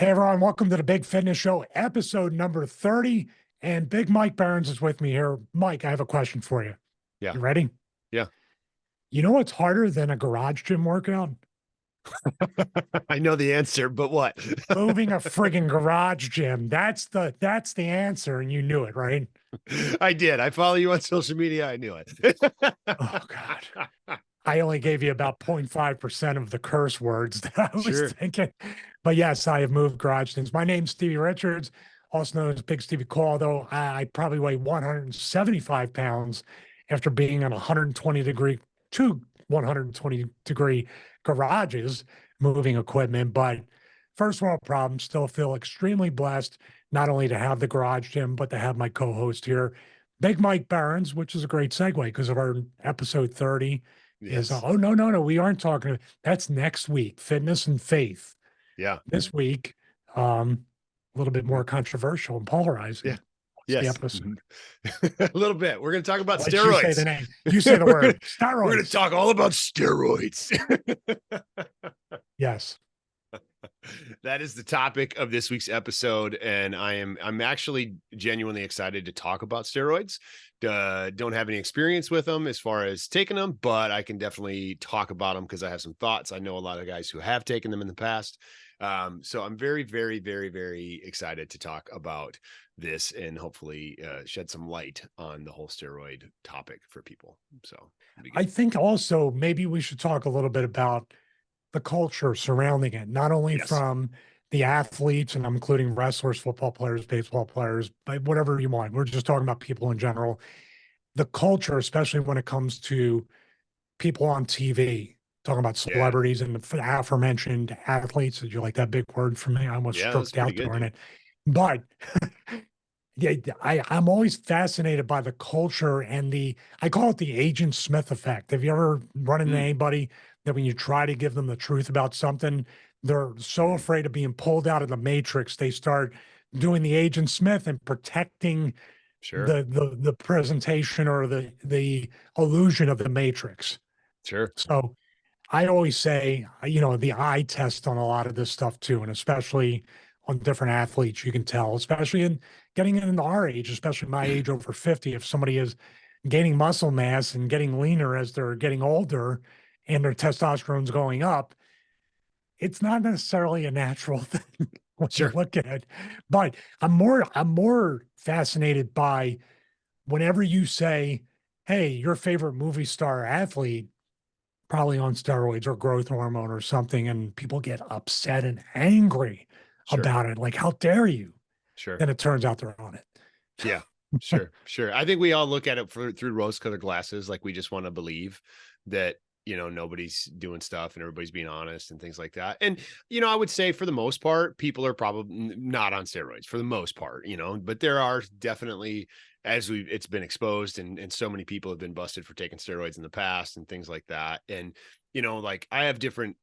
Hey everyone, welcome to the Big Fitness Show, episode number 30. And Big Mike Barons is with me here. Mike, I have a question for you. Yeah. You ready? Yeah. You know what's harder than a garage gym workout? I know the answer, but what? Moving a friggin' garage gym. That's the answer, and you knew it, right? I did. I follow you on social media. I knew it. Oh God. I only gave you about 0.5% of the curse words that I was Sure. thinking. But yes, I have moved garage gyms. My name's Stevie Richards, also known as Big Stevie Call, though I probably weigh 175 pounds after being on 120 degree garages moving equipment. But first world problem, still feel extremely blessed not only to have the garage gym, but to have my co-host here, Big Mike Barons, which is a great segue because of our episode 30 is, Yes. oh, no, we aren't talking. That's next week, fitness and faith. Yeah. This week, a little bit more controversial and polarizing. Yeah. What's the Yes. episode? A little bit. We're going to talk about Let you say steroids. the name. You say the word. Steroids. We're going to talk all about steroids. Yes. That is the topic of this week's episode, and I'm actually genuinely excited to talk about steroids. Don't have any experience with them as far as taking them, but I can definitely talk about them because I have some thoughts. I know a lot of guys who have taken them in the past. So I'm very, very, very, very excited to talk about this and hopefully shed some light on the whole steroid topic for people. So I think also maybe we should talk a little bit about the culture surrounding it, not only Yes. from the athletes, and I'm including wrestlers, football players, baseball players, but whatever you want. We're just talking about people in general. The culture, especially when it comes to people on TV, talking about Yeah. celebrities and the aforementioned athletes. Did you like that big word from me? I almost Yeah, that's stroked out pretty good, during dude. it. But yeah, I'm always fascinated by the culture and I call it the Agent Smith effect. Have you ever run into Mm. anybody that when you try to give them the truth about something, they're so afraid of being pulled out of the matrix, they start doing the Agent Smith and protecting Sure. the presentation or the illusion of the matrix. Sure. So I always say, the eye test on a lot of this stuff too, and especially on different athletes, you can tell, especially in getting into our age, especially my age over 50, if somebody is gaining muscle mass and getting leaner as they're getting older and their testosterone's going up, it's not necessarily a natural thing when you Sure. look at it. But I'm more fascinated by whenever you say, hey, your favorite movie star athlete probably on steroids or growth hormone or something, and people get upset and angry Sure. about it. Like, how dare you? Sure. Then it turns out they're on it. Yeah. Sure. Sure. I think we all look at it through rose-colored glasses. Like we just want to believe that, nobody's doing stuff and everybody's being honest and things like that. And, I would say for the most part, people are probably not on steroids for the most part, but there are definitely, it's been exposed and so many people have been busted for taking steroids in the past and things like that. And, like I have different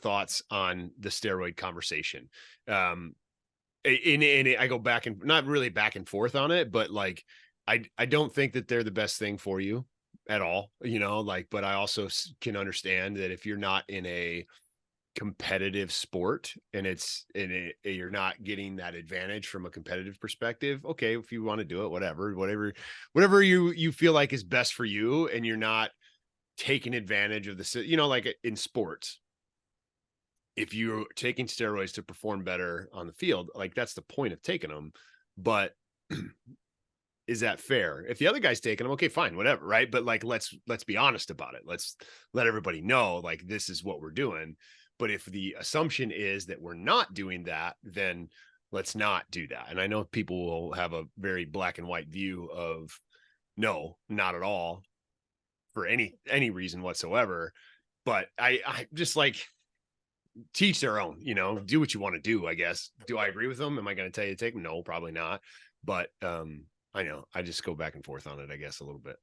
thoughts on the steroid conversation. And I go back and not really back and forth on it, but like, I don't think that they're the best thing for you at all, but I also can understand that if you're not in a competitive sport and you're not getting that advantage from a competitive perspective. Okay. If you want to do it, whatever you feel like is best for you. And you're not taking advantage of the, like in sports, if you're taking steroids to perform better on the field, like that's the point of taking them. But is that fair? If the other guy's taking them, okay, fine, whatever, right? But like, let's be honest about it. Let's let everybody know, like, this is what we're doing. But if the assumption is that we're not doing that, then let's not do that. And I know people will have a very black and white view of no, not at all, for any reason whatsoever. But I just like, teach their own, do what you want to do, I guess. Do I agree with them? Am I going to tell you to take them? No, probably not. But I know I just go back and forth on it, I guess, a little bit.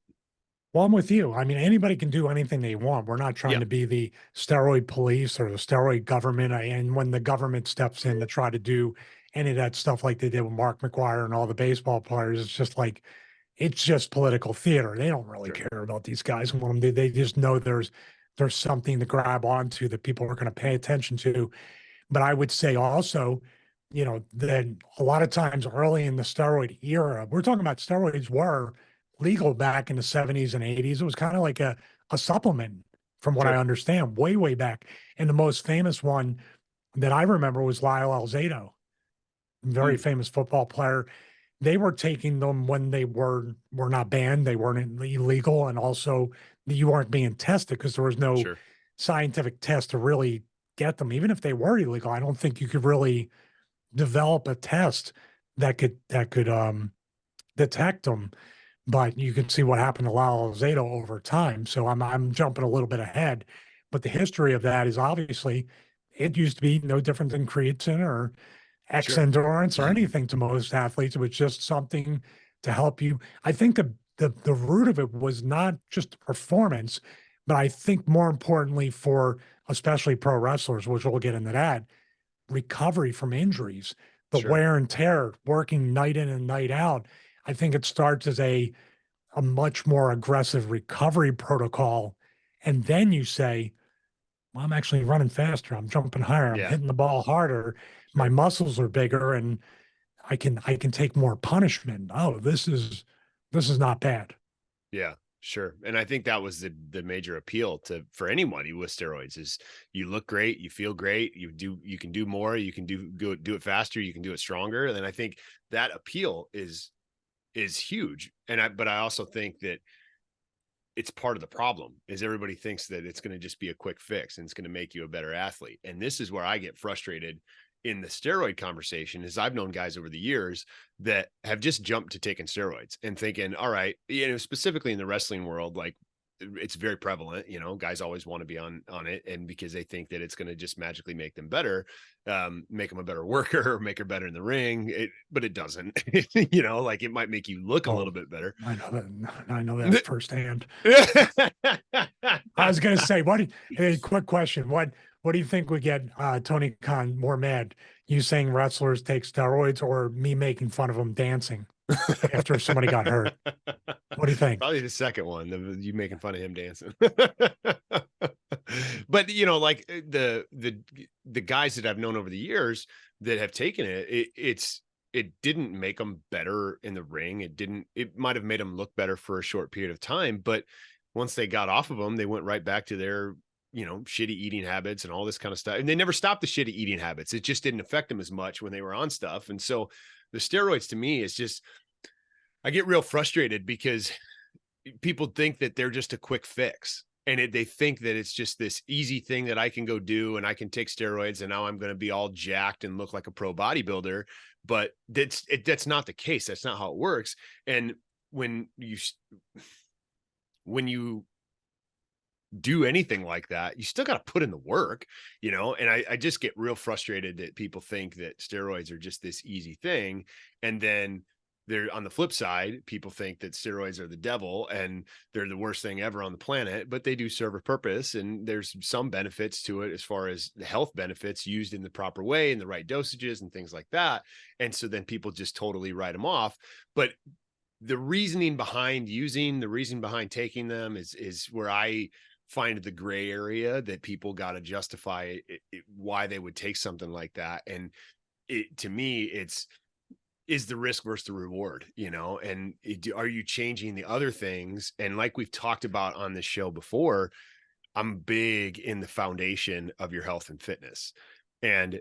Well, I'm with you. I mean, anybody can do anything they want. We're not trying Yeah. to be the steroid police or the steroid government. And when the government steps in to try to do any of that stuff like they did with Mark McGuire and all the baseball players, it's just like, it's just political theater. They don't really Sure. care about these guys and what they just know there's something to grab onto that people are going to pay attention to. But I would say also, that a lot of times early in the steroid era, we're talking about steroids were legal back in the 70s and 80s. It was kind of like a supplement, from what I Sure. understand, way, way back. And the most famous one that I remember was Lyle Alzado, very Mm, famous football player. They were taking them when they were not banned, they weren't illegal, and also you weren't being tested because there was no sure. scientific test to really get them. Even if they were illegal, I don't think you could really develop a test that could detect them. But you can see what happened to Lyle Alzado over time. So I'm jumping a little bit ahead, but the history of that is obviously it used to be no different than creatine or X Sure. endurance or anything to most athletes. It was just something to help you. I think the root of it was not just performance, but I think more importantly for especially pro wrestlers, which we'll get into that, recovery from injuries, the Sure. wear and tear, working night in and night out. I think it starts as a much more aggressive recovery protocol. And then you say, well, I'm actually running faster. I'm jumping higher. I'm Yeah. hitting the ball harder. My Sure. muscles are bigger and I can take more punishment. Oh, this is not bad. Yeah, sure. And I think that was the major appeal to for anybody with steroids is you look great, you feel great, you can do more, you can do it faster, you can do it stronger. And I think that appeal is huge. But I also think that it's part of the problem is everybody thinks that it's going to just be a quick fix and it's going to make you a better athlete. And this is where I get frustrated in the steroid conversation is I've known guys over the years that have just jumped to taking steroids and thinking, all right, specifically in the wrestling world, like it's very prevalent, guys always want to be on it. And because they think that it's going to just magically make them better, make them a better worker or make her better in the ring. But it doesn't, like it might make you look a Oh, little bit better. I know that. I know that firsthand. Yeah. I was going to say, hey, quick question. What do you think would get Tony Khan more mad? You saying wrestlers take steroids or me making fun of them dancing after somebody got hurt? What do you think? Probably the second one, you making fun of him dancing. But like the guys that I've known over the years that have taken it didn't make them better in the ring. It might have made them look better for a short period of time, but once they got off of them, they went right back to their shitty eating habits and all this kind of stuff. And they never stopped the shitty eating habits. It just didn't affect them as much when they were on stuff. And so the steroids to me is just, I get real frustrated because people think that they're just a quick fix and they think that it's just this easy thing that I can go do and I can take steroids and now I'm going to be all jacked and look like a pro bodybuilder. But that's not the case. That's not how it works. And when you do anything like that, you still got to put in the work, and I just get real frustrated that people think that steroids are just this easy thing. And then they're on the flip side, people think that steroids are the devil and they're the worst thing ever on the planet, but they do serve a purpose. And there's some benefits to it as far as the health benefits used in the proper way and the right dosages and things like that. And so then people just totally write them off. But the reasoning behind taking them is where I find the gray area that people got to justify why they would take something like that. And to me, is the risk versus the reward, and are you changing the other things? And like we've talked about on this show before, I'm big in the foundation of your health and fitness. And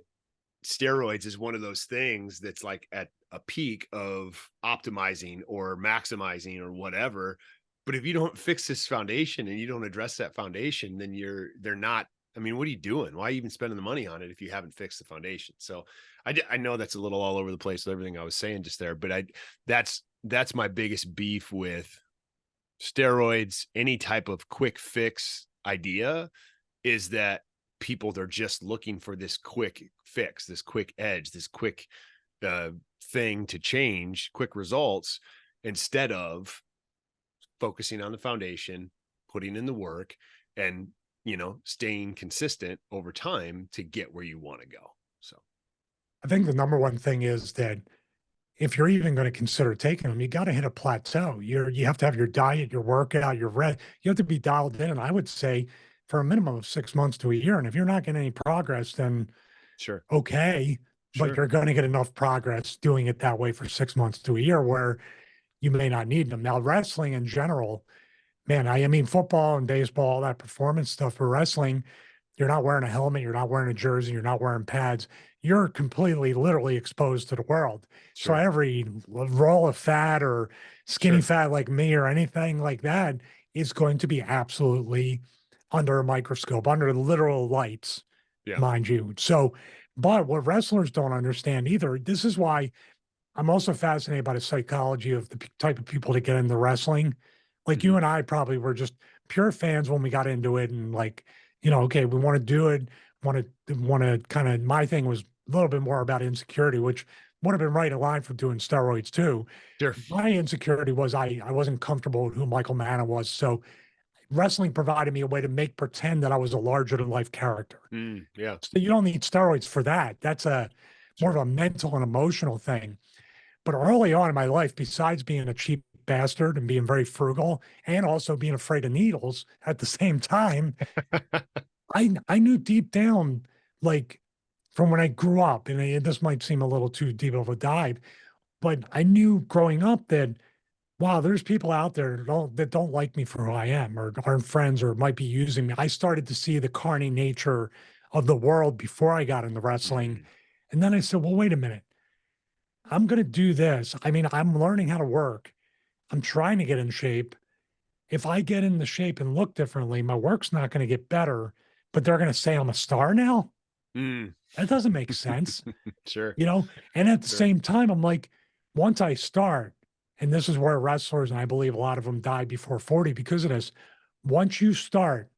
steroids is one of those things that's like at a peak of optimizing or maximizing or whatever. But if you don't fix this foundation and you don't address that foundation, then they're not, I mean, what are you doing? Why are you even spending the money on it if you haven't fixed the foundation? So I know that's a little all over the place with everything I was saying just there, but that's my biggest beef with steroids, any type of quick fix idea, is that they're just looking for this quick fix, this quick edge, this quick thing to change, quick results, instead of focusing on the foundation, putting in the work, and staying consistent over time to get where you want to go. So I think the number one thing is that if you're even going to consider taking them, you got to hit a plateau. You have to have your diet, your workout, your rest. You have to be dialed in. And I would say for a minimum of 6 months to a year. And if you're not getting any progress, then Sure. okay, but Sure. you're going to get enough progress doing it that way for 6 months to a year where you may not need them. Now, wrestling in general, man, I mean, football and baseball, all that performance stuff for wrestling, you're not wearing a helmet, you're not wearing a jersey, you're not wearing pads. You're completely, literally exposed to the world. So Sure. every roll of fat or skinny Sure. fat like me or anything like that is going to be absolutely under a microscope, under literal lights, Yeah. mind you. So, but what wrestlers don't understand either, this is why I'm also fascinated by the psychology of the type of people that get into wrestling. Like Mhm. you and I probably were just pure fans when we got into it, and like, okay, we want to do it. Want to kind of. My thing was a little bit more about insecurity, which would have been right in line for doing steroids too. Sure. My insecurity was I wasn't comfortable with who Michael Manna was, so wrestling provided me a way to make pretend that I was a larger than life character. Yeah. So you don't need steroids for that. That's a more of Sure. a mental and emotional thing. But early on in my life, besides being a cheap bastard and being very frugal and also being afraid of needles at the same time, I knew deep down, like from when I grew up, and this might seem a little too deep of a dive, but I knew growing up that wow, there's people out there that don't like me for who I am or aren't friends or might be using me. I started to see the carny nature of the world before I got into wrestling. Mm. And then I said, well, wait a minute. I'm going to do this. I mean, I'm learning how to work. I'm trying to get in shape. If I get in the shape and look differently, my work's not going to get better, but they're going to say I'm a star now. Mm. That doesn't make sense, Sure. you know? And at the Sure. same time, I'm like, once I start, and this is where wrestlers, and I believe a lot of them die before 40 because of this. Once you start,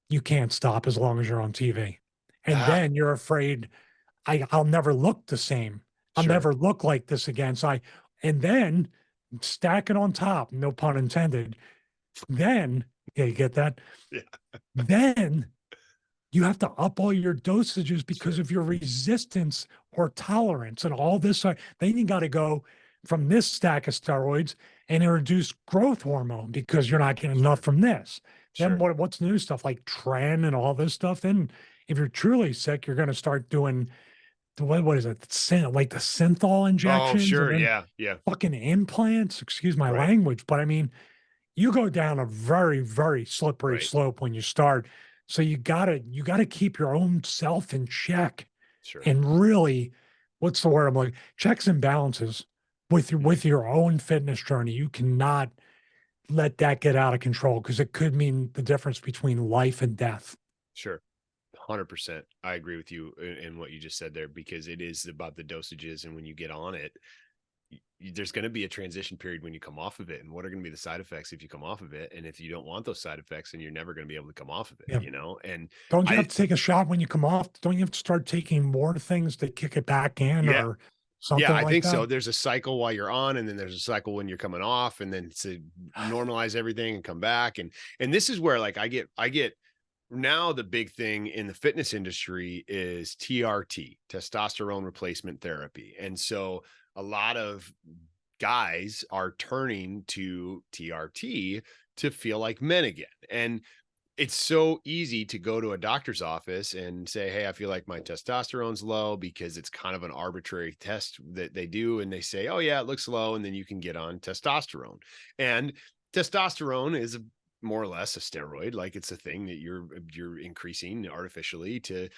you can't stop as long as you're on TV. And Ah, then you're afraid I'll never look the same. I'll sure. never look like this again. And then stack it on top, no pun intended. Then, yeah, you get that? Yeah. Then you have to up all your dosages because Sure. of your resistance or tolerance and all this. Then you got to go from this stack of steroids and introduce growth hormone because you're not getting enough Sure. from this. Then Sure. what's new stuff like tren and all this stuff? Then if you're truly sick, you're going to start doing what is it? Like the synthol Oh, injections and sure. then Yeah. Yeah. fucking implants. Excuse my Right. language, but I mean, you go down a very, very slippery Right. slope when you start. So you gotta keep your own self in check Sure. and really, what's the word I'm like, checks and balances with Mhm. your own fitness journey. You cannot let that get out of control because it could mean the difference between life and death. Sure. 100%. I agree with you in what you just said there because it is about the dosages. And when you get on it, there's going to be a transition period when you come off of it. And what are going to be the side effects if you come off of it? And if you don't want those side effects, then you're never going to be able to come off of it, Yeah. And Don't you have I, to take a shot when you come off? Don't you have to start taking more things to kick it back in yeah, or yeah, something I like think that? so. There's a cycle while you're on, and then there's a cycle when you're coming off, and then to normalize everything and come back. And this is where like I get now the big thing in the fitness industry is TRT, testosterone replacement therapy. And so a lot of guys are turning to TRT to feel like men again. And it's so easy to go to a doctor's office and say, hey, I feel like my testosterone's low because it's kind of an arbitrary test that they do. And they say, oh, yeah, it looks low. And then you can get on testosterone. And testosterone is more or less a steroid. Like it's a thing that you're increasing artificially to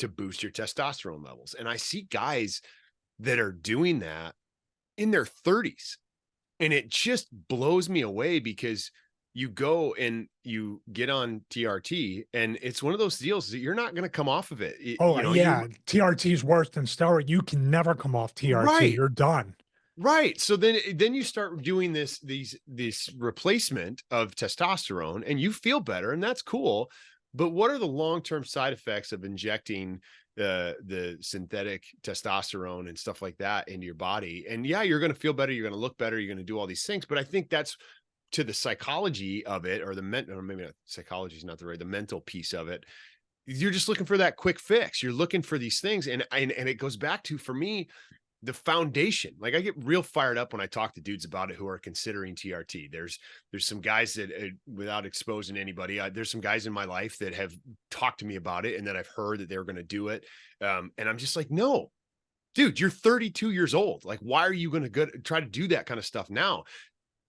boost your testosterone levels. And I see guys that are doing that in their 30s. And it just blows me away because you go and you get on TRT and it's one of those deals that you're not going to come off of it. Oh, You yeah, TRT is worse than steroid. You can never come off TRT. right. You're done. Right. So then you start doing this replacement of testosterone and you feel better and that's cool. But what are the long-term side effects of injecting the synthetic testosterone and stuff like that into your body? And yeah, you're going to feel better, you're going to look better, you're going to do all these things, but I think that's to the psychology of it or or maybe not, psychology is not the mental piece of it. You're just looking for that quick fix. You're looking for these things and it goes back to for me the foundation. Like I get real fired up when I talk to dudes about it who are considering TRT. There's some guys that, without exposing anybody, there's some guys in my life that have talked to me about it, and that I've heard that they were going to do it. And I'm just like, no, dude, you're 32 years old. Like, why are you going to try to do that kind of stuff now?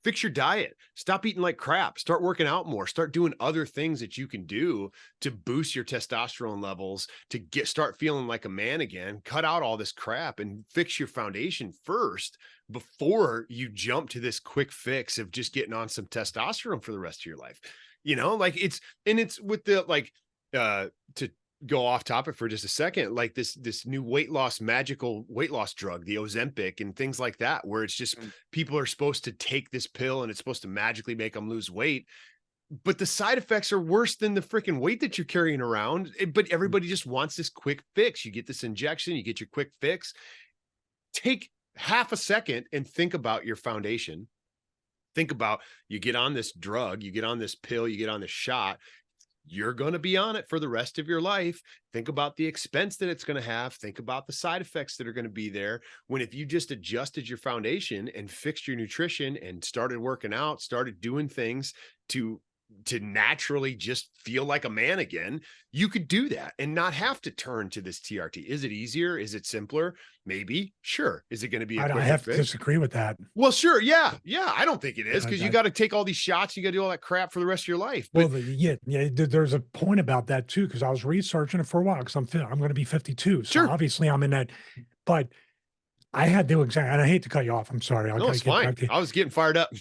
Fix your diet, stop eating like crap, start working out more, start doing other things that you can do to boost your testosterone levels, to start feeling like a man again. Cut out all this crap and fix your foundation first before you jump to this quick fix of just getting on some testosterone for the rest of your life. Like it's with the, like, to go off topic for just a second, like this new magical weight loss drug, the Ozempic and things like that, where it's just people are supposed to take this pill and it's supposed to magically make them lose weight, but the side effects are worse than the freaking weight that you're carrying around. But everybody just wants this quick fix. You get this injection, you get your quick fix. Take half a second and think about your foundation. Think about, you get on this drug, you get on this pill, you get on this shot, you're going to be on it for the rest of your life. Think about the expense that it's going to have. Think about the side effects that are going to be there. When, if you just adjusted your foundation and fixed your nutrition and started working out, started doing things to naturally just feel like a man again, you could do that and not have to turn to this TRT. Is it easier? Is it simpler? Maybe. Sure. Is it going to be I have to disagree with that. Well, sure. Yeah. I don't think it is, because you got to take all these shots. You got to do all that crap for the rest of your life. But, there's a point about that too, because I was researching it for a while, because I'm going to be 52. So sure, obviously I'm in that, but I had to and I hate to cut you off. I'm sorry. No, it's fine. I was getting fired up.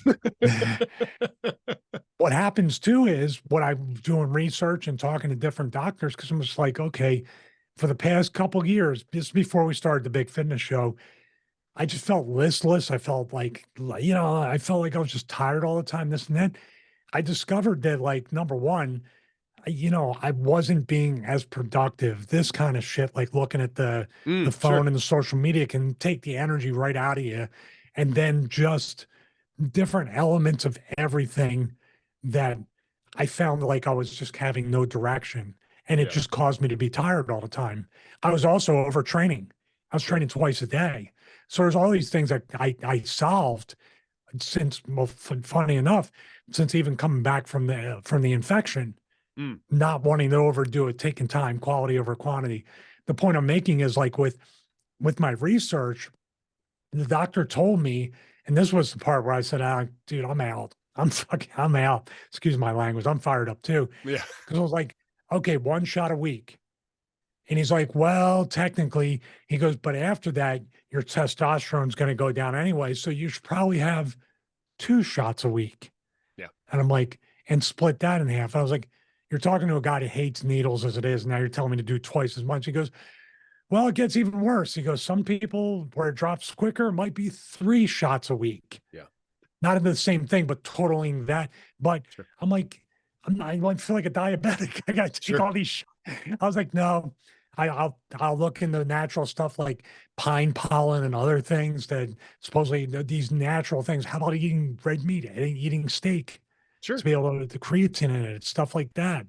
What happens too is, what I'm doing research and talking to different doctors, because I'm just like, okay, for the past couple of years, just before we started the big fitness show, I just felt listless. I felt like, I felt like I was just tired all the time, this and that. I discovered that, like, number one, I wasn't being as productive. This kind of shit, like looking at the phone sure. and the social media, can take the energy right out of you. And then just different elements of everything that I found like I was just having no direction. And it just caused me to be tired all the time. I was also overtraining. I was training twice a day. So there's all these things that I solved since, well, funny enough, since even coming back from the infection, not wanting to overdo it, taking time, quality over quantity. The point I'm making is, like, with my research, the doctor told me, and this was the part where I said, dude, I'm out. I'm out. Excuse my language. I'm fired up too. Yeah. Because I was like, okay, 1 shot a week. And he's like, well, technically, he goes, but after that, your testosterone's going to go down anyway. So you should probably have 2 shots a week. Yeah. And I'm like, and split that in half. I was like, you're talking to a guy that hates needles as it is. Now you're telling me to do twice as much. He goes, well, it gets even worse. He goes, some people where it drops quicker, might be 3 shots a week. Yeah. Not in the same thing, but totaling that. But I'm like, I feel like a diabetic. I got to take all these shots. I was like, no, I'll look into natural stuff like pine pollen and other things that supposedly these natural things. How about eating red meat, eating steak? To be able to, the creatine in it, stuff like that.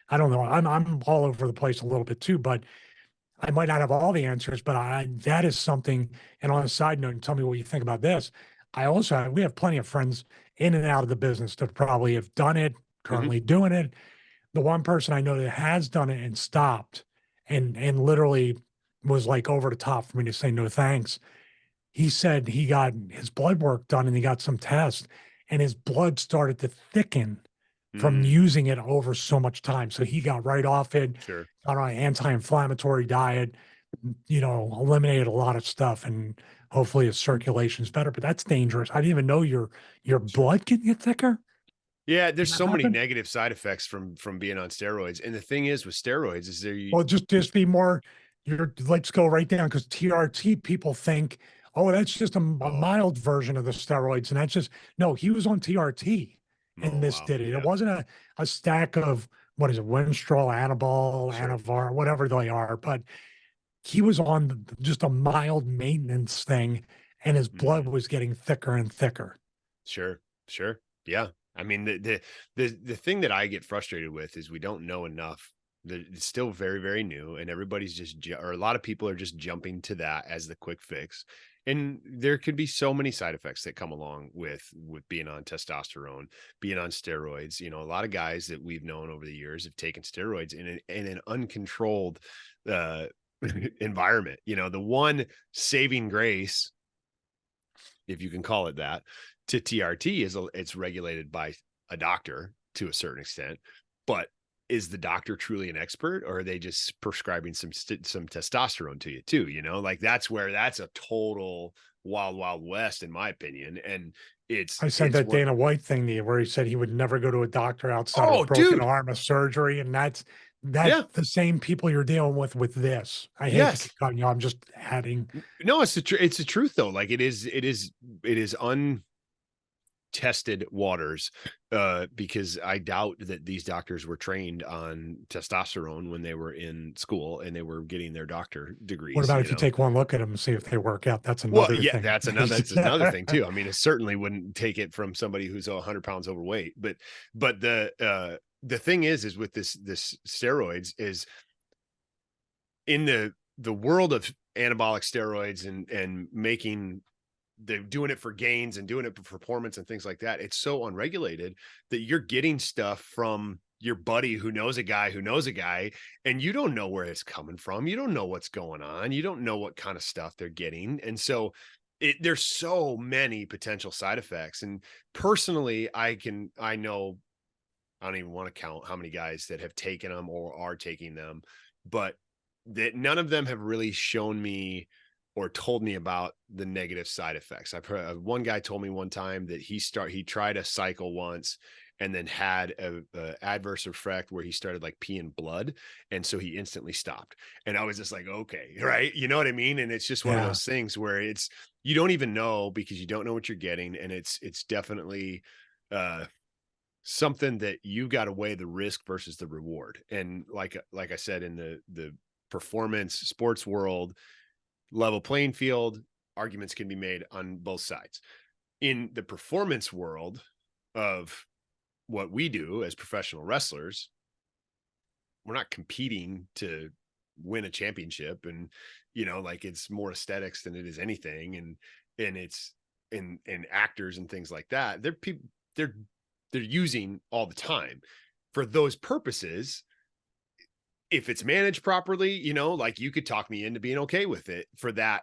I don't know. I'm all over the place a little bit too, but I might not have all the answers, but that is something. And on a side note, and tell me what you think about this. We have plenty of friends in and out of the business that probably have done it, currently doing it. The one person I know that has done it and stopped and literally was like over the top for me to say no thanks. He said he got his blood work done and he got some tests, and his blood started to thicken from using it over so much time. So he got right off it, got on an anti-inflammatory diet, eliminated a lot of stuff, and hopefully his circulation's better. But that's dangerous. I didn't even know your blood can get thicker. Yeah, there's so many negative side effects from being on steroids. And the thing is with steroids is well, just be more, let's go right down, because TRT people think, oh, that's just a mild version of the steroids. And that's just, no, he was on TRT and did it. Yeah. It wasn't a stack of, what is it, Winstrol, Anabol, Anavar, whatever they are. But he was on just a mild maintenance thing, and his blood was getting thicker and thicker. Sure. Yeah. I mean, the thing that I get frustrated with is we don't know enough It's still very, very new, and everybody's or a lot of people are just jumping to that as the quick fix. And there could be so many side effects that come along with being on testosterone, being on steroids. A lot of guys that we've known over the years have taken steroids in an uncontrolled uh, environment. The one saving grace, if you can call it that, to TRT is it's regulated by a doctor to a certain extent, but is the doctor truly an expert, or are they just prescribing some testosterone to you too? Like that's a total wild, wild west, in my opinion. And I sent it's that one. Dana White thing to you where he said he would never go to a doctor outside of a Oh, broken dude. arm, a surgery. And that's Yeah. the same people you're dealing with this. I hate to Yes. keep cutting you. I'm just adding. No, it's the truth though. Like it is untested waters, because I doubt that these doctors were trained on testosterone when they were in school and they were getting their doctor What degrees, about if you take one look at them and see if they work out? That's Well, another yeah, thing. that's another thing too. I mean, it certainly wouldn't take it from somebody who's 100 pounds overweight, but the thing is with this steroids is in the world of anabolic steroids and making, they're doing it for gains and doing it for performance and things like that. It's so unregulated that you're getting stuff from your buddy who knows a guy who knows a guy, and you don't know where it's coming from. You don't know what's going on. You don't know what kind of stuff they're getting. And so there's so many potential side effects. And personally, I know, I don't even want to count how many guys that have taken them or are taking them, but that none of them have really shown me or told me about the negative side effects. I've heard one guy told me one time that he tried a cycle once and then had a adverse effect where he started like peeing blood. And so he instantly stopped. And I was just like, okay, right. You know what I mean? And it's just one of Yeah. those things where you don't even know because you don't know what you're getting. And it's definitely something that you got to weigh the risk versus the reward. And like I said, in the performance sports world, level playing field, arguments can be made on both sides. In the performance world of what we do as professional wrestlers, we're not competing to win a championship, and like it's more aesthetics than it is anything. And it's in actors and things like that, they're using all the time for those purposes. If it's managed properly, like you could talk me into being okay with it for that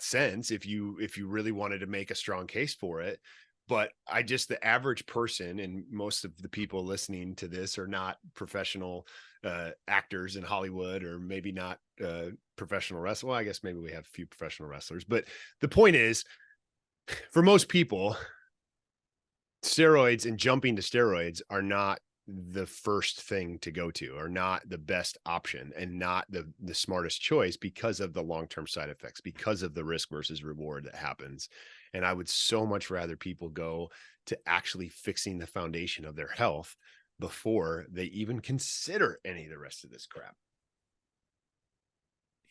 sense, if you really wanted to make a strong case for it. But the average person, and most of the people listening to this are not professional actors in Hollywood, or maybe not professional wrestlers. Well, I guess maybe we have a few professional wrestlers, but the point is, for most people, steroids and jumping to steroids are not the first thing to go to, or not the best option, and not the smartest choice, because of the long-term side effects, because of the risk versus reward that happens. And I would so much rather people go to actually fixing the foundation of their health before they even consider any of the rest of this crap.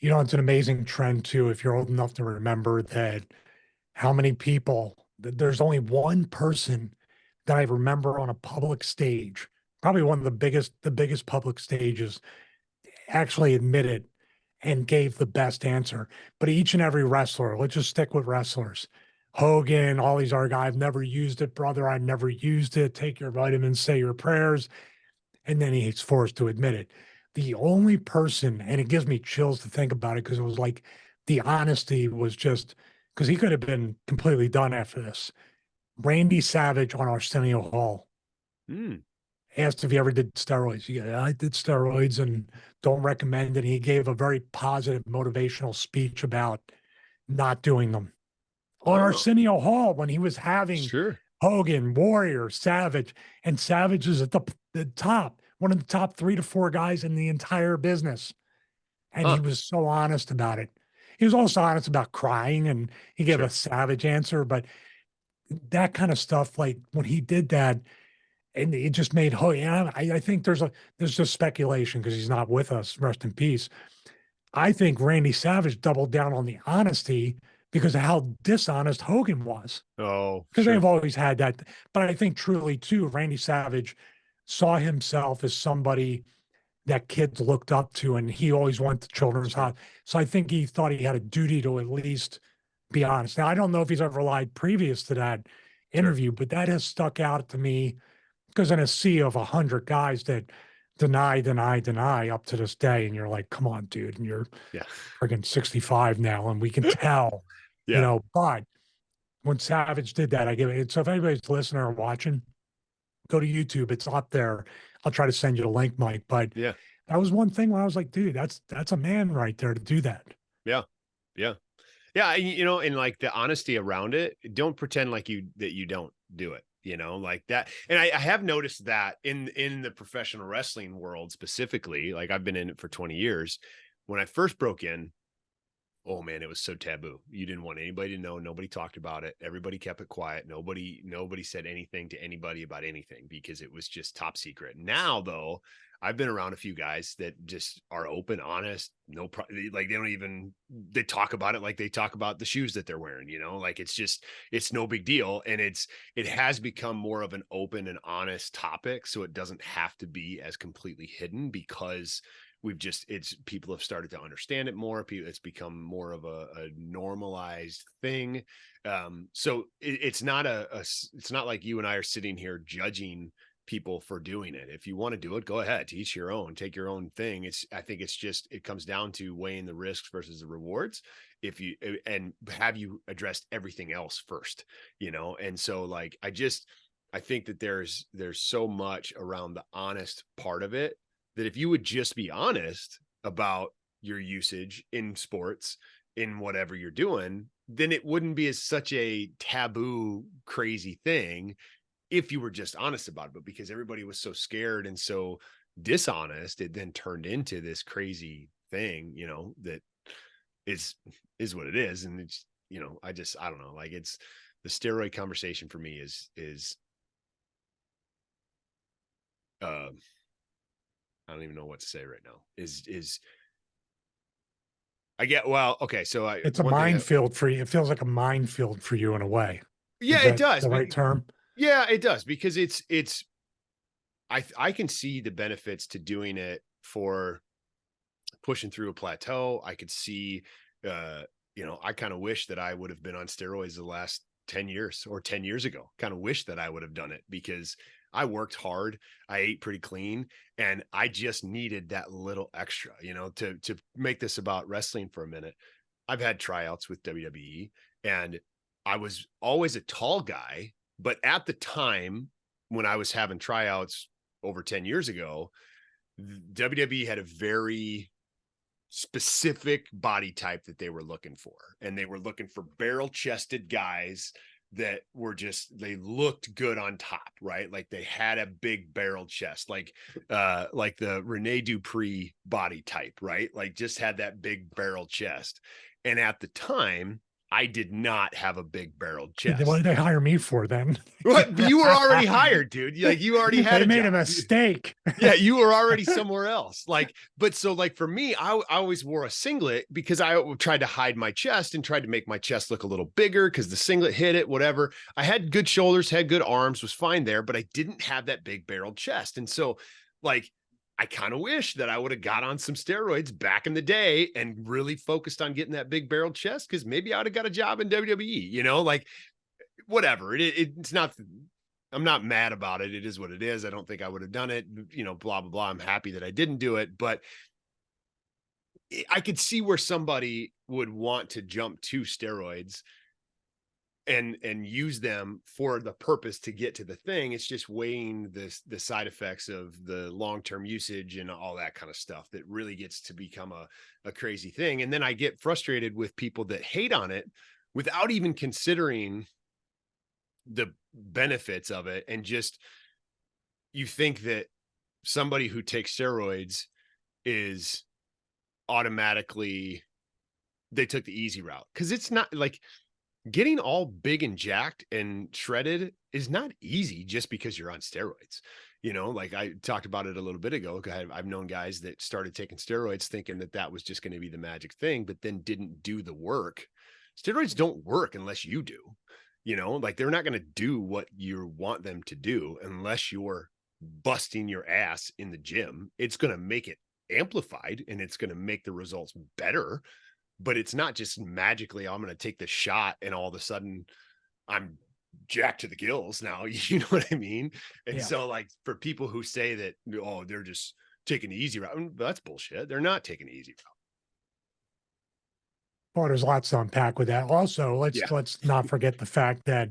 It's an amazing trend too, if you're old enough to remember that, how many people, there's only one person that I remember on a public stage, probably one of the biggest public stages, actually admitted and gave the best answer. But each and every wrestler, let's just stick with wrestlers. Hogan, all these other guys, I've never used it, brother. I never used it. Take your vitamins, say your prayers. And then he's forced to admit it. The only person, and it gives me chills to think about it, because it was like the honesty was just, because he could have been completely done after this. Randy Savage on Arsenio Hall asked if he ever did steroids. Yeah, I did steroids and don't recommend it. He gave a very positive motivational speech about not doing them. On Arsenio Hall, when he was having Sure. Hogan, Warrior, Savage, and Savage is at the top, one of the top 3 to 4 guys in the entire business. And he was so honest about it. He was also honest about crying, and he gave a savage answer, but that kind of stuff, like when he did that, and it just made Hogan, I think there's just speculation because he's not with us, rest in peace. I think Randy Savage doubled down on the honesty because of how dishonest Hogan was. Oh, because they've always had that. But I think truly too, Randy Savage saw himself as somebody that kids looked up to, and he always went to children's hospital. So I think he thought he had a duty to at least be honest. Now, I don't know if he's ever lied previous to that Sure. interview, but that has stuck out to me because in a sea of 100 guys that deny up to this day, and you're like, come on, dude, and you're Yeah. friggin' 65 now, and we can tell, Yeah. but when Savage did that, I give it. So if anybody's listening or watching, go to YouTube. It's up there. I'll try to send you the link, Mike. But Yeah. that was one thing where I was like, dude, that's a man right there to do that. Yeah. Yeah. Yeah. And like the honesty around it, don't pretend like that you don't do it, like that. And I have noticed that in the professional wrestling world specifically, like I've been in it for 20 years. When I first broke in, oh man, it was so taboo. You didn't want anybody to know. Nobody talked about it. Everybody kept it quiet. Nobody said anything to anybody about anything because it was just top secret. Now though, I've been around a few guys that just are open, honest, like they talk about it like they talk about the shoes that they're wearing, like it's no big deal. And it has become more of an open and honest topic. So it doesn't have to be as completely hidden because people have started to understand it more. It's become more of a normalized thing. So it's not it's not like you and I are sitting here judging people for doing it. If you want to do it, go ahead, to each your own, take your own thing. I think it comes down to weighing the risks versus the rewards. And have you addressed everything else first, And so like, I think that there's so much around the honest part of it that if you would just be honest about your usage in sports, in whatever you're doing, then it wouldn't be such a taboo, crazy thing if you were just honest about it. But because everybody was so scared and so dishonest, it then turned into this crazy thing, that is what it is. And it's, I don't know, like it's the steroid conversation for me is I don't even know what to say right now. Okay. So It's a minefield for you. It feels like a minefield for you in a way. Yeah, Is it that does. the right term? Yeah, it does, because I can see the benefits to doing it for pushing through a plateau. I could see, I kind of wish that I would have been on steroids the last 10 years or 10 years ago. Kind of wish that I would have done it because I worked hard. I ate pretty clean, and I just needed that little extra, to make this about wrestling for a minute. I've had tryouts with WWE, and I was always a tall guy, but at the time when I was having tryouts over 10 years ago, WWE had a very specific body type that they were looking for. And they were looking for barrel chested guys that they looked good on top, right? Like they had a big barrel chest, like the Rene Dupree body type, right? Like just had that big barrel chest. And at the time, I did not have a big barreled chest. What did they hire me for then? What? You were already hired, dude. Like you already had they made a mistake. Yeah, you were already somewhere else. But for me, I always wore a singlet because I tried to hide my chest and tried to make my chest look a little bigger because the singlet hid it, whatever. I had good shoulders, had good arms, was fine there, but I didn't have that big barreled chest. And so I kind of wish that I would have got on some steroids back in the day and really focused on getting that big barreled chest, because maybe I would have got a job in WWE, whatever. It's not, I'm not mad about it. It is what it is. I don't think I would have done it, blah, blah, blah. I'm happy that I didn't do it, but I could see where somebody would want to jump to steroids and use them for the purpose to get to the thing. It's just weighing the side effects of the long-term usage and all that kind of stuff that really gets to become a crazy thing. And then I get frustrated with people that hate on it without even considering the benefits of it. And just, you think that somebody who takes steroids is automatically, they took the easy route. Cause it's not like, getting all big and jacked and shredded is not easy just because you're on steroids. Like I talked about it a little bit ago. I've known guys that started taking steroids thinking that was just going to be the magic thing, but then didn't do the work. Steroids don't work unless you do, like they're not going to do what you want them to do unless you're busting your ass in the gym. It's going to make it amplified and it's going to make the results better. But it's not just magically, I'm going to take the shot and all of a sudden I'm jacked to the gills now. You know what I mean? And Yeah. so like for people who say that, oh, they're just taking the easy route, that's bullshit. They're not taking the easy route. Well, there's lots to unpack with that. Also, Yeah. let's not forget the fact that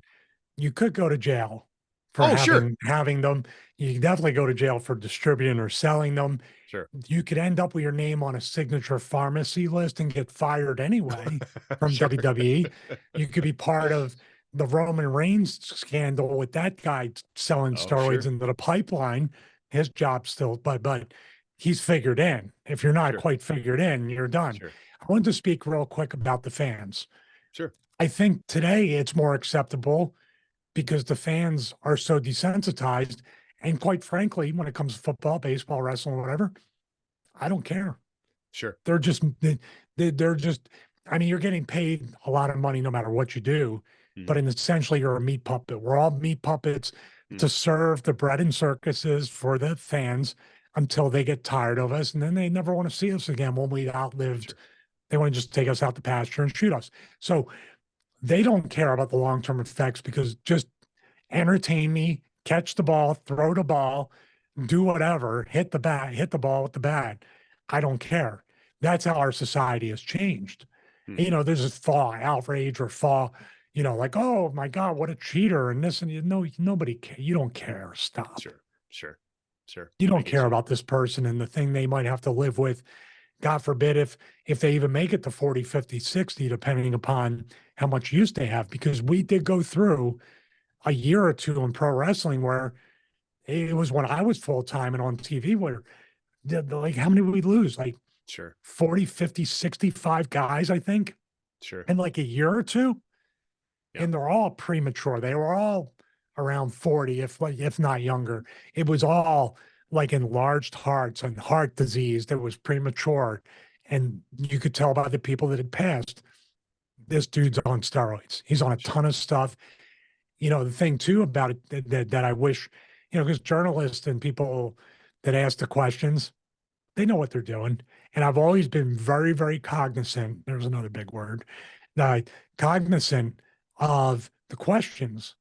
you could go to jail for Oh, sure. having them. You can definitely go to jail for distributing or selling them. Sure. You could end up with your name on a signature pharmacy list and get fired anyway from Sure. WWE. You could be part of the Roman Reigns scandal with that guy selling Oh, steroids sure. into the pipeline. His job still, but he's figured in. If you're not Sure. quite figured in, you're done. Sure. I wanted to speak real quick about the fans. Sure. I think today it's more acceptable because the fans are so desensitized. And quite frankly, when it comes to football, baseball, wrestling, whatever, I don't care. Sure. They're just, they're just, I mean, you're getting paid a lot of money no matter what you do, but essentially you're a meat puppet. We're all meat puppets to serve the bread and circuses for the fans until they get tired of us. And then they never want to see us again when we outlived. Sure. They want to just take us out the pasture and shoot us. So they don't care about the long-term effects because just entertain me, catch the ball, throw the ball, do whatever, hit the ball with the bat. I don't care. That's how our society has changed. You know, there's this outrage or like, oh my God, what a cheater. And this, and nobody care. You don't care. Stop. Sure. Sure. Sure. You I don't get care you. about this person and the thing they might have to live with. God forbid if they even make it to 40, 50, 60, depending upon how much use they have, because we did go through a year or two in pro wrestling where it was when I was full time and on TV where like how many did we lose? Like Sure. 40, 50, 65 guys, I think, Sure. in like a year or two. Yeah. And they're all premature. They were all around 40, if not younger. It was all like enlarged hearts and heart disease that was premature. And you could tell by the people that had passed, this dude's on steroids. He's on a ton of stuff. You know, the thing too about it that I wish, because journalists and people that ask the questions, they know what they're doing. And I've always been very, very cognizant. There's another big word, cognizant of the questions.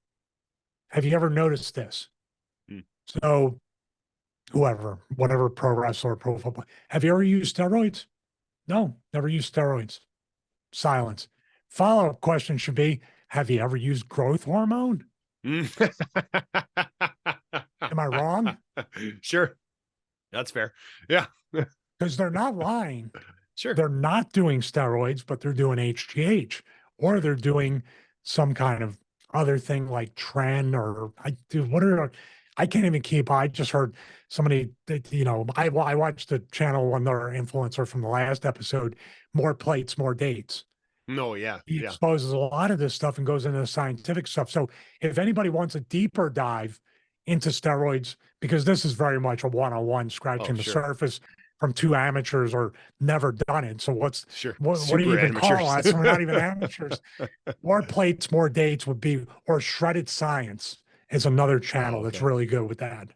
Have you ever noticed this? So, whatever pro wrestler, pro football, have you ever used steroids? No, never used steroids. Silence. Follow-up question should be, have you ever used growth hormone? Am I wrong? Sure. That's fair. Yeah. Because they're not lying. Sure. They're not doing steroids, but they're doing HGH, or they're doing some kind of other thing like tren or I can't even keep. I just heard somebody that, I watched the channel when their influencer from the last episode, more plates, more dates. No, yeah. He Yeah. exposes a lot of this stuff and goes into the scientific stuff. So if anybody wants a deeper dive into steroids, because this is very much a one-on-one scratching the sure. surface from two amateurs or never done it. So what do you even call us? We're not even amateurs. More plates, more dates would be, or shredded science is another channel that's really good with that.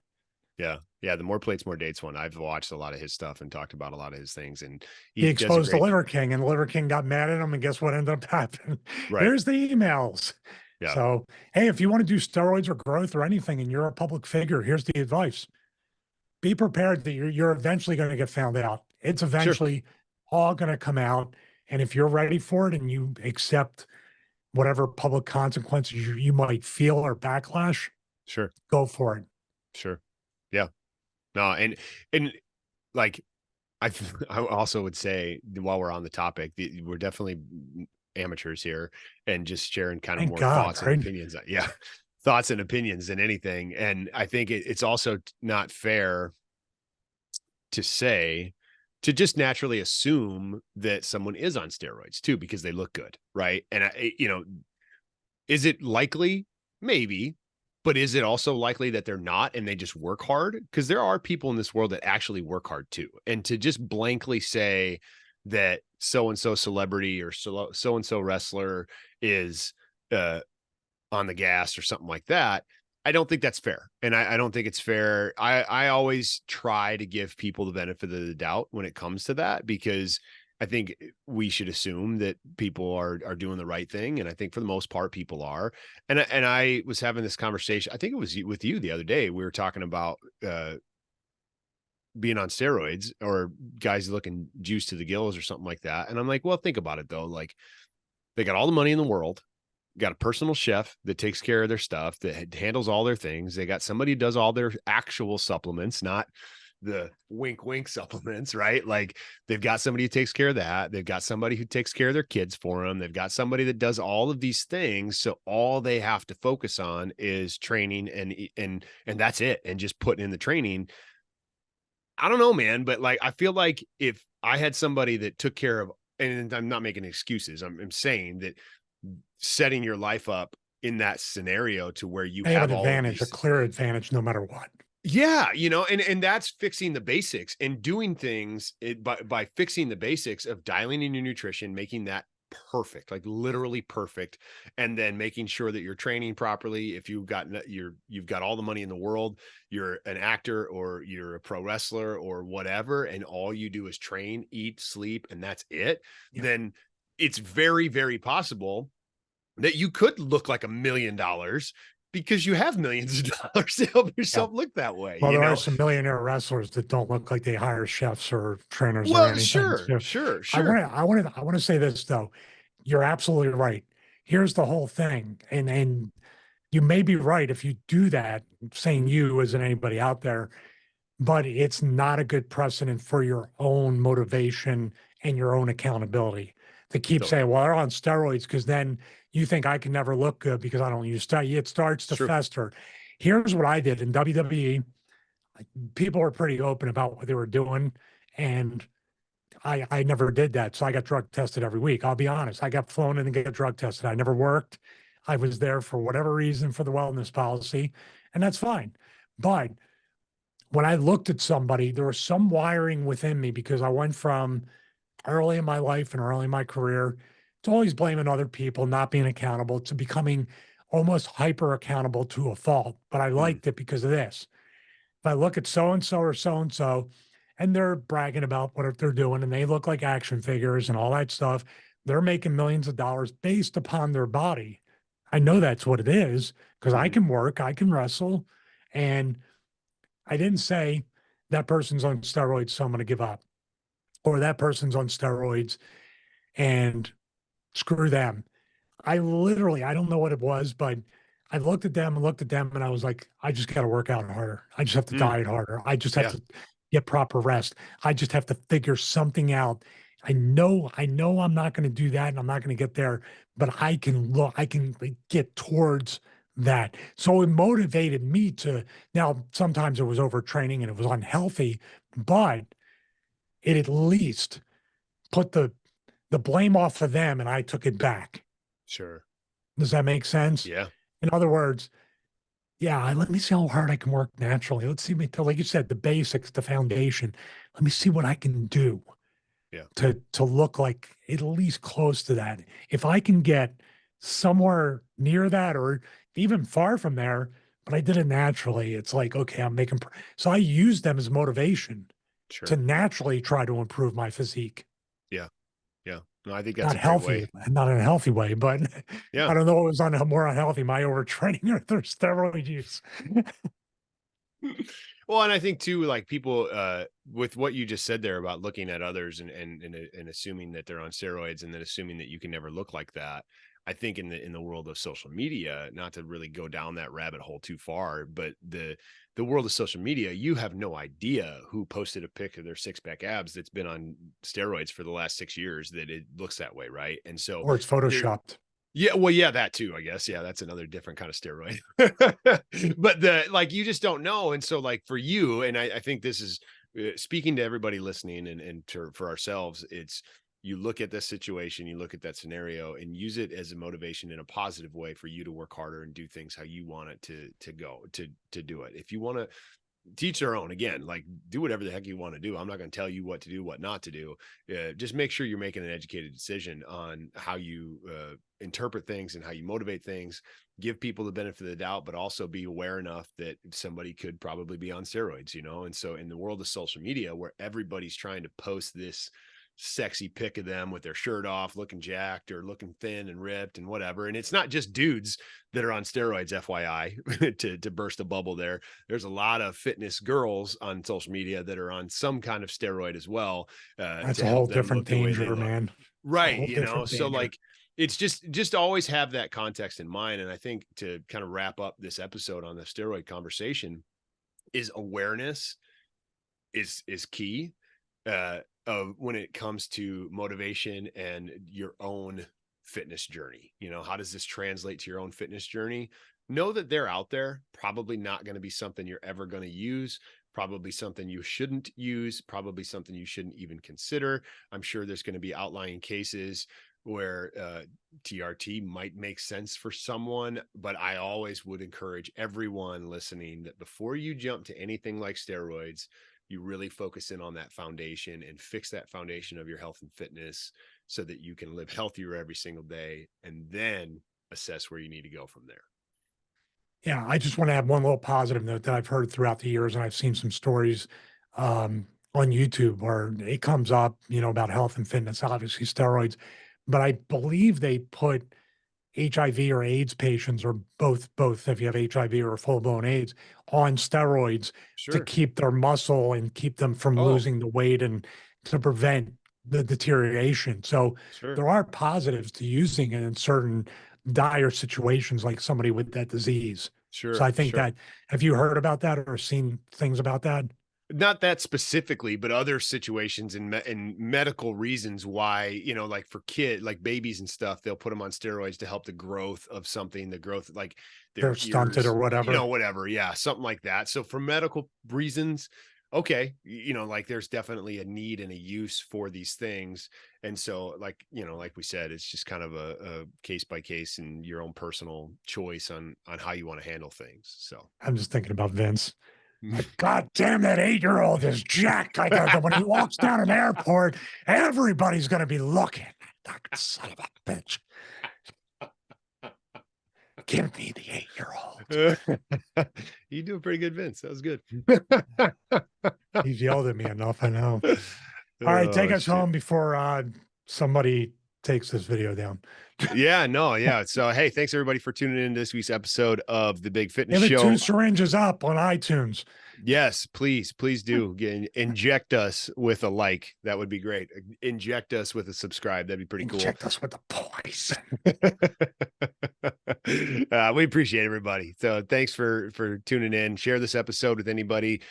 Yeah. Yeah. The more plates, more dates one. I've watched a lot of his stuff and talked about a lot of his things. And he exposed the Liver King, and the Liver King got mad at him. And guess what ended up happening? Right. Here's the emails. Yeah. So, hey, if you want to do steroids or growth or anything and you're a public figure, here's the advice. Be prepared that you're eventually going to get found out. It's eventually all going to come out. And if you're ready for it and you accept whatever public consequences you might feel or backlash, go for it. Sure. Yeah. No, and like I also would say, while we're on the topic, we're definitely amateurs here and just sharing kind of more thoughts and opinions. Yeah. Thoughts and opinions than anything. And I think it's also not fair to say, to just naturally assume that someone is on steroids too, because they look good. Right. And is it likely? Maybe. But is it also likely that they're not and they just work hard? Because there are people in this world that actually work hard too. And to just blankly say that so-and-so celebrity or so-and-so wrestler is on the gas or something like that, I don't think that's fair. And I don't think it's fair. I always try to give people the benefit of the doubt when it comes to that, because I think we should assume that people are doing the right thing. And I think for the most part, people are. And I was having this conversation, I think it was with you the other day. We were talking about being on steroids, or guys looking juiced to the gills or something like that. And I'm like, well, think about it though. Like, they got all the money in the world, got a personal chef that takes care of their stuff, that handles all their things. They got somebody who does all their actual supplements, not the wink, wink supplements, right? Like, they've got somebody who takes care of that. They've got somebody who takes care of their kids for them. They've got somebody that does all of these things. So all they have to focus on is training, and that's it. And just putting in the training. I don't know, man, but like, I feel like if I had somebody that took care of, and I'm not making excuses, I'm saying that setting your life up in that scenario to where you They have have an all of advantage, a these. clear advantage, no matter what. Yeah, and that's fixing the basics and doing things by fixing the basics of dialing in your nutrition, making that perfect, like literally perfect, and then making sure that you're training properly. If you've got all the money in the world, you're an actor or you're a pro wrestler or whatever, and all you do is train, eat, sleep, and that's it, Yeah. then it's very, very possible that you could look like $1 million, because you have millions of dollars to help Yeah. yourself look that way, Well, there are some millionaire wrestlers that don't look like they hire chefs or trainers or Well, anything. sure, So sure, I sure. want to, I want to, I want to say this though. You're absolutely right. Here's the whole thing, and you may be right if you do that. Saying you isn't anybody out there, but it's not a good precedent for your own motivation and your own accountability to keep Totally. saying, well, they're on steroids, because then you think I can never look good because I don't use steroids. It starts It's to true. fester. Here's what I did in WWE. People were pretty open about what they were doing. And I never did that. So I got drug tested every week. I'll be honest. I got flown in and get drug tested. I never worked. I was there for whatever reason for the wellness policy, and that's fine. But when I looked at somebody, there was some wiring within me, because I went from early in my life and early in my career to always blaming other people, not being accountable, to becoming almost hyper accountable to a fault. But I Mm, liked it because of this. If I look at so and so or so and so, and they're bragging about what they're doing, and they look like action figures and all that stuff, they're making millions of dollars based upon their body. I know that's what it is, because I mhm. can work, I can wrestle, and I didn't say that person's on steroids, so I'm going to give up, or that person's on steroids and screw them. I don't know what it was, but I looked at them and looked at them, and I was like, I just got to work out harder. I just have to Mm, diet harder. I just have yeah, to get proper rest. I just have to figure something out. I know I'm not going to do that and I'm not going to get there, but I can like, get towards that. So it motivated me to, now sometimes it was overtraining and it was unhealthy, but it at least put the blame off of them and I took it back. sure. Does that make sense? Yeah, In other words, yeah, let me see how hard I can work naturally. Let's see, like you said, the basics, the foundation. Let me see what I can do yeah, to look like at least close to that. If I can get somewhere near that or even far from there, but I did it naturally, it's like, okay, I'm making. So I use them as motivation to sure. naturally try to improve my physique. Yeah, yeah. No, I think that's Not a great healthy, way. not in a healthy way, but Yeah. I don't know what was on a more unhealthy, my overtraining or their steroid use. Well, and I think too, like people, with what you just said there about looking at others and assuming that they're on steroids, and then assuming that you can never look like that. I think in the world of social media, not to really go down that rabbit hole too far, but the world of social media, you have no idea who posted a pic of their six pack abs that's been on steroids for the last 6 years that it looks that way, right? And so Or it's there, photoshopped. yeah, well, yeah, that too, I guess. Yeah, that's another different kind of steroid. But like, you just don't know. And so, like, for you, and I think this is speaking to everybody listening, for ourselves, it's you look at this situation, you look at that scenario, and use it as a motivation in a positive way for you to work harder and do things how you want it to go to do it. If you want to teach their own. Again, like, do whatever the heck you want to do. I'm not going to tell you what to do, what not to do. Just make sure you're making an educated decision on how you interpret things and how you motivate things. Give people the benefit of the doubt, but also be aware enough that somebody could probably be on steroids, you know? And so in the world of social media, where everybody's trying to post this sexy pic of them with their shirt off, looking jacked or looking thin and ripped and whatever. And it's not just dudes that are on steroids, FYI, to burst a bubble there. There's a lot of fitness girls on social media that are on some kind of steroid as well. That's to a whole help them different look the way they danger, look. man. Right. Whole You know, different so danger. like, it's just always have that context in mind. And I think to kind of wrap up this episode on the steroid conversation is awareness is key. Of when it comes to motivation and your own fitness journey. You know, how does this translate to your own fitness journey? Know that they're out there, probably not going to be something you're ever going to use, probably something you shouldn't use, probably something you shouldn't even consider. I'm sure there's going to be outlying cases where TRT might make sense for someone, but I always would encourage everyone listening that before you jump to anything like steroids, you really focus in on that foundation and fix that foundation of your health and fitness so that you can live healthier every single day and then assess where you need to go from there. Yeah, I just want to add one little positive note that I've heard throughout the years, and I've seen some stories on YouTube where it comes up, you know, about health and fitness, obviously steroids, but I believe they put HIV or AIDS patients, or both if you have HIV or full blown AIDS, on steroids to Sure. keep their muscle and keep them from Oh, losing the weight and to prevent the deterioration. So sure. there are positives to using it in certain dire situations, like somebody with that disease. So Sure. I think Sure. that, have you heard about that or seen things about that? Not that specifically, but other situations and medical reasons why, you know, like for like babies and stuff, they'll put them on steroids to help the growth of something, the growth, like They're their stunted ears, or you know, whatever. whatever. Yeah. Something like that. So for medical reasons, okay. You know, like there's definitely a need and a use for these things. And so like, you know, like we said, it's just kind of a case by case and your own personal choice on how you want to handle things. So I'm just thinking about Vince. Like, God damn, that 8-year-old is jacked. Like, when he walks down an airport, everybody's going to be looking. That son of a bitch. Give me the 8-year-old. You do a pretty good, Vince. That was good. He's yelled at me enough, I know. All right, take Oh, us shit. home before somebody takes this video down. Yeah, no, yeah. So, hey, thanks everybody for tuning in to this week's episode of the Big Fitness Give it 2 Show. syringes up on iTunes. Yes, please do. Inject us with a like. That would be great. Inject us with a subscribe. That'd be pretty cool. Inject us with the poison. We appreciate everybody. So thanks for tuning in. Share this episode with anybody.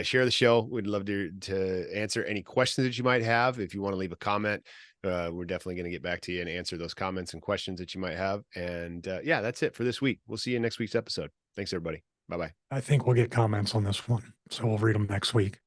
Share the show. We'd love to answer any questions that you might have. If you want to leave a comment, we're definitely going to get back to you and answer those comments and questions that you might have. And yeah, that's it for this week. We'll see you in next week's episode. Thanks, everybody. Bye-bye. I think we'll get comments on this one, so we'll read them next week.